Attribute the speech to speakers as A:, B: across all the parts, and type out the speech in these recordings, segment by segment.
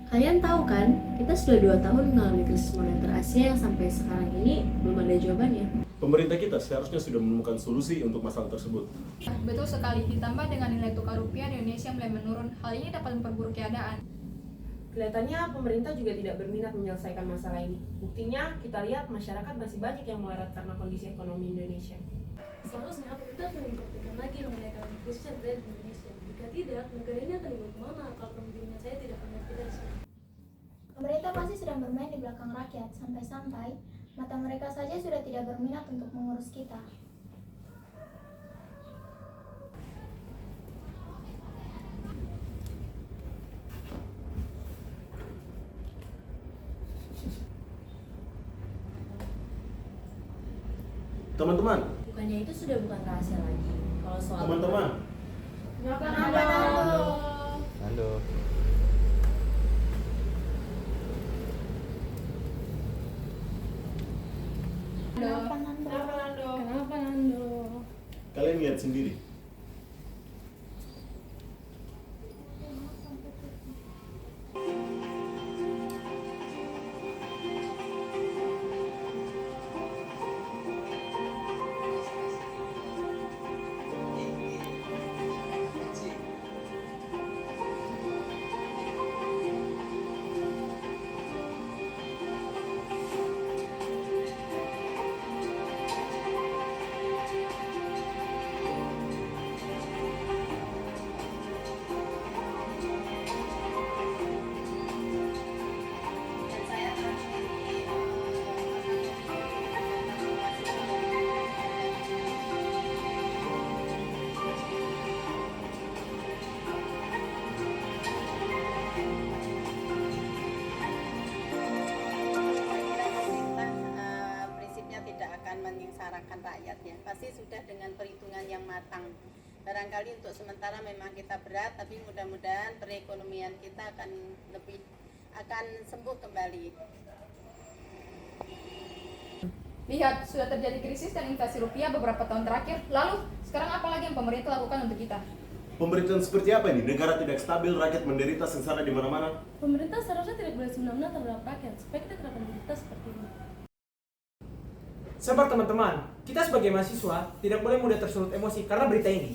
A: Kalian tahu kan, kita sudah 2 tahun mengalami krisis moneter Asia yang sampai sekarang ini belum ada jawabannya.
B: Pemerintah kita seharusnya sudah menemukan solusi untuk masalah tersebut.
C: Betul sekali, ditambah dengan nilai tukar rupiah di Indonesia mulai menurun, hal ini dapat memperburuk keadaan.
D: Kelihatannya pemerintah juga tidak berminat menyelesaikan masalah ini. Buktinya, kita lihat masyarakat masih banyak yang melarat karena kondisi ekonomi Indonesia.
E: Seharusnya pemerintah akan memperhatikan lagi mengenai krisis yang terjadi di Indonesia. Jika tidak, negara ini akan dibawa kemana kalau pemimpinnya saya tidak akan kita di sini.
F: Pemerintah pasti sedang bermain di belakang rakyat, sampai-sampai mata mereka saja sudah tidak berminat untuk mengurus kita.
B: Teman-teman,
A: Bukannya itu sudah bukan rahasia lagi. Kalau soal
B: teman-teman,
F: Kenapa, Nando?
G: Halo.
F: Kenapa, Nando?
E: Kenapa, Nando?
B: kalian lihat sendiri.
H: Prinsipnya tidak akan menyengsarakan rakyat ya, pasti sudah dengan perhitungan yang matang. Barangkali untuk sementara memang kita berat, tapi mudah-mudahan perekonomian kita akan sembuh kembali.
C: Lihat, sudah terjadi krisis dan inflasi rupiah beberapa tahun terakhir. Lalu, sekarang apa lagi yang pemerintah lakukan untuk kita?
B: Pemerintahan seperti apa ini? Negara tidak stabil, rakyat menderita sengsara di mana-mana.
E: Pemerintah seharusnya tidak boleh semena-mena terhadap rakyat, supaya kita tidak menderita seperti ini.
I: Sabar teman-teman, kita sebagai mahasiswa tidak boleh mudah tersulut emosi karena berita ini.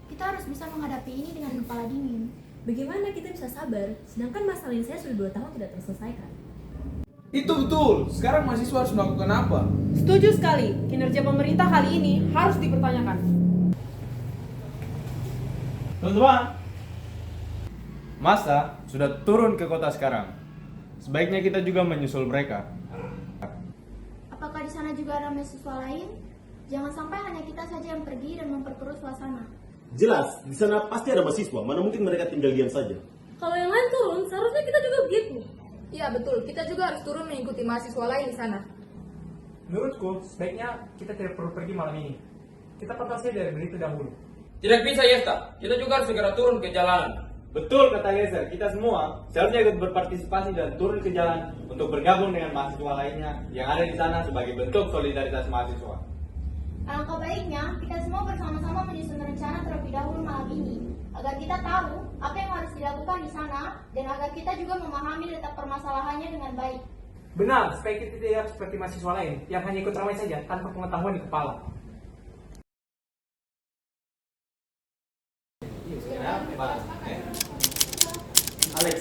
F: Kita harus bisa menghadapi ini dengan kepala dingin.
A: Bagaimana kita bisa sabar, sedangkan masalah ini saya sudah 2 tahun tidak terselesaikan?
J: Itu betul. Sekarang mahasiswa harus melakukan apa?
D: Setuju sekali, kinerja pemerintah kali ini harus dipertanyakan.
G: Teman-teman, masa sudah turun ke kota sekarang. Sebaiknya kita juga menyusul mereka.
F: Apakah di sana juga ada mahasiswa lain? Jangan sampai hanya kita saja yang pergi dan memperkeruh suasana.
B: Jelas, di sana pasti ada mahasiswa, mana mungkin mereka tinggal diam saja.
E: Kalau yang lain turun, seharusnya kita juga begitu.
C: Iya betul, kita juga harus turun mengikuti mahasiswa lain di sana.
I: Menurutku, sebaiknya kita tidak perlu pergi malam ini. Kita pantau saja dari berita dahulu.
J: Tidak bisa, Yesta. Kita juga harus segera turun ke jalanan.
G: Betul kata Lezer, kita semua seharusnya ikut berpartisipasi dan turun ke jalan untuk bergabung dengan mahasiswa lainnya yang ada di sana sebagai bentuk solidaritas mahasiswa.
F: Alangkah baiknya kita semua bersama-sama menyusun rencana terlebih dahulu malam ini, agar kita tahu apa yang harus dilakukan di sana dan agar kita juga memahami letak permasalahannya dengan baik.
I: Benar, supaya kita tidak seperti mahasiswa lain yang hanya ikut ramai saja tanpa pengetahuan di kepala.
B: Alex,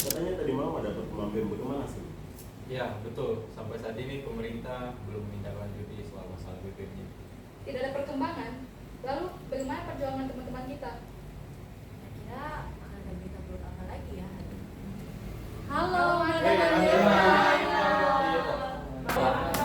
B: katanya tadi malam ada mampir bagaimana sih?
G: Ya, betul. Sampai saat ini pemerintah belum menindaklanjuti soal masalah BBM-nya.
C: Tidak ada perkembangan. Lalu, bagaimana perjuangan teman-teman kita?
A: Kira akan ada berita buruk apa lagi ya?
E: Halo,
G: Halo.
E: Halo.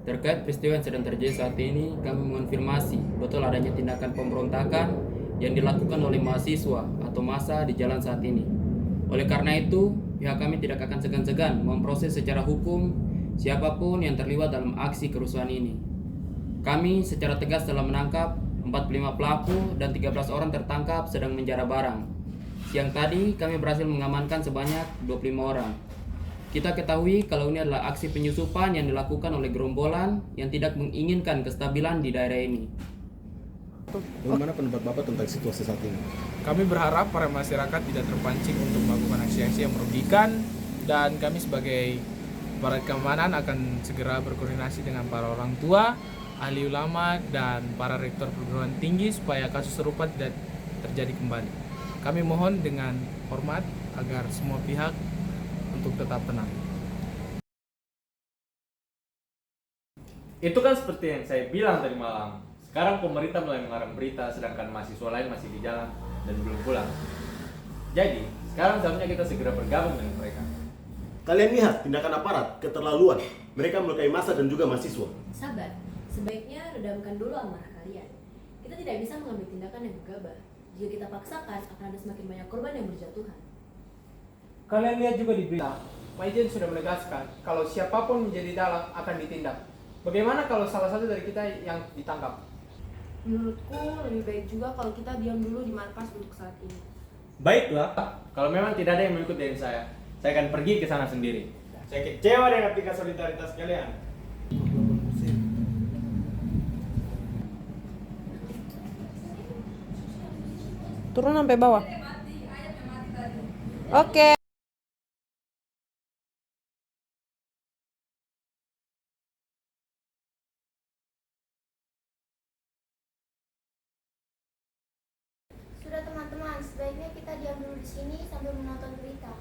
K: Terkait peristiwa yang sedang terjadi saat ini, kami mengonfirmasi betul adanya tindakan pemberontakan yang dilakukan oleh mahasiswa atau massa di jalan saat ini. Oleh karena itu, pihak kami tidak akan segan-segan memproses secara hukum siapapun yang terlibat dalam aksi kerusuhan ini. Kami secara tegas telah menangkap 45 pelaku dan 13 orang tertangkap sedang menjara barang. Siang tadi kami berhasil mengamankan sebanyak 25 orang. Kita ketahui kalau ini adalah aksi penyusupan yang dilakukan oleh gerombolan yang tidak menginginkan kestabilan di daerah ini.
B: Bagaimana pendapat Bapak tentang situasi saat ini?
J: Kami berharap para masyarakat tidak terpancing untuk melakukan aksi-aksi yang merugikan, dan kami sebagai aparat keamanan akan segera berkoordinasi dengan para orang tua, ahli ulama, dan para rektor perguruan tinggi supaya kasus serupa tidak terjadi kembali. Kami mohon dengan hormat agar semua pihak untuk tetap tenang.
G: Itu kan seperti yang saya bilang tadi malam. Sekarang pemerintah mulai mengarang berita, sedangkan mahasiswa lain masih di jalan dan belum pulang. Jadi, sekarang seharusnya kita segera bergabung dengan mereka.
B: Kalian lihat tindakan aparat, keterlaluan. Mereka melukai massa dan juga mahasiswa.
A: Sabar, sebaiknya redamkan dulu amarah kalian. Kita tidak bisa mengambil tindakan yang gegabah. Jika kita paksakan, akan ada semakin banyak korban yang berjatuhan.
J: Kalian lihat juga di berita, Maijen sudah menegaskan kalau siapapun menjadi dalang akan ditindak. Bagaimana kalau salah satu dari kita yang ditangkap?
D: Menurutku lebih baik juga kalau kita diam dulu di markas untuk saat ini.
G: Baiklah, kalau memang tidak ada yang mengikut dari saya akan pergi ke sana sendiri. Saya kecewa dengan tingkat solidaritas kalian.
D: Turun sampai bawah. Oke.
F: Sudah teman-teman, sebaiknya kita diam dulu di sini sambil menonton berita.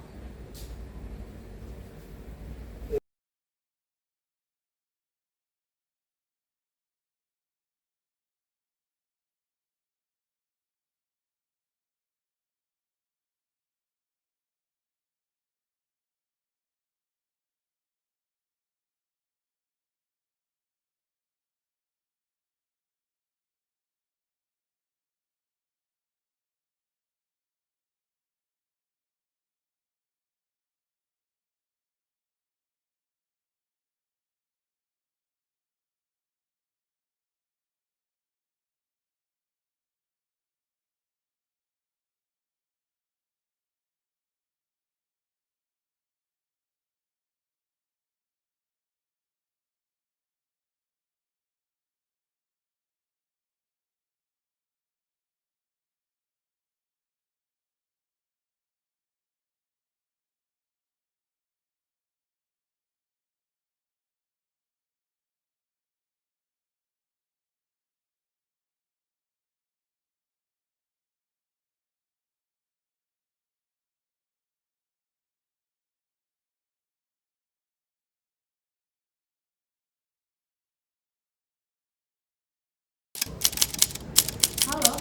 C: Halo?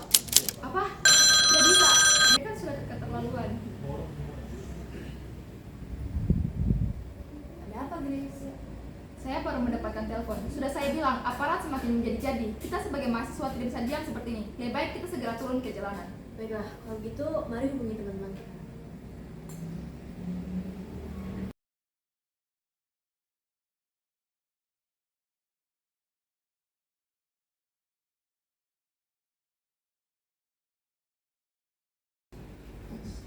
C: Apa? Tidak bisa. Ini kan sudah keterlaluan. Ada apa, Grace? Saya baru mendapatkan telepon. Sudah saya bilang, aparat semakin menjadi-jadi. Kita sebagai mahasiswa tidak bisa diam seperti ini. Lebih baik kita segera turun ke jalanan.
A: Baiklah, kalau gitu mari hubungi teman-teman kita.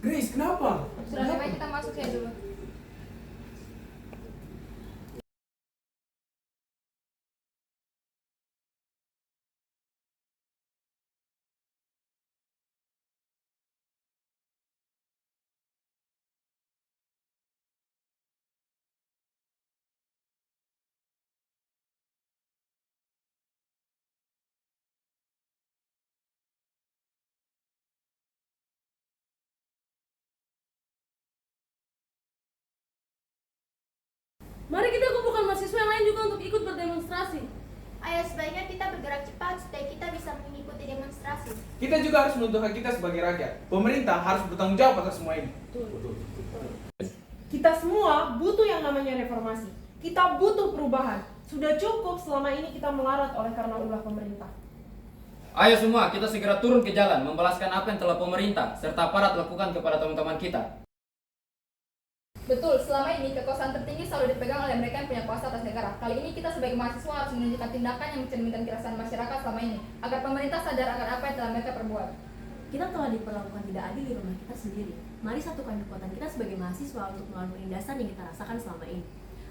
J: Grace, kenapa?
C: Sudah lebih baik kita masuk saja dulu.
E: Mari kita kumpulkan mahasiswa yang lain juga untuk ikut berdemonstrasi.
F: Ayo sebaiknya kita bergerak cepat supaya kita bisa mengikuti demonstrasi.
J: Kita juga harus menuntut hak kita sebagai rakyat. Pemerintah harus bertanggung jawab atas semua ini.
D: Kita semua butuh yang namanya reformasi. Kita butuh perubahan. Sudah cukup selama ini kita melarat oleh karena ulah pemerintah.
K: Ayo semua, kita segera turun ke jalan, membalaskan apa yang telah pemerintah serta aparat lakukan kepada teman-teman kita.
C: Betul, selama ini kekuasaan tertinggi selalu dipegang oleh mereka yang punya kuasa atas negara. Kali ini kita sebagai mahasiswa harus menunjukkan tindakan yang mencerminkan keresahan masyarakat selama ini, agar pemerintah sadar akan apa yang telah mereka perbuat.
A: Kita telah diperlakukan tidak adil di rumah kita sendiri. Mari satukan kekuatan kita sebagai mahasiswa untuk melawan penindasan yang kita rasakan selama ini.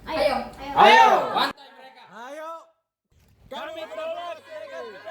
C: Ayo!
K: Ayo! Bantai mereka!
L: Ayo! Kami tolak reformasi!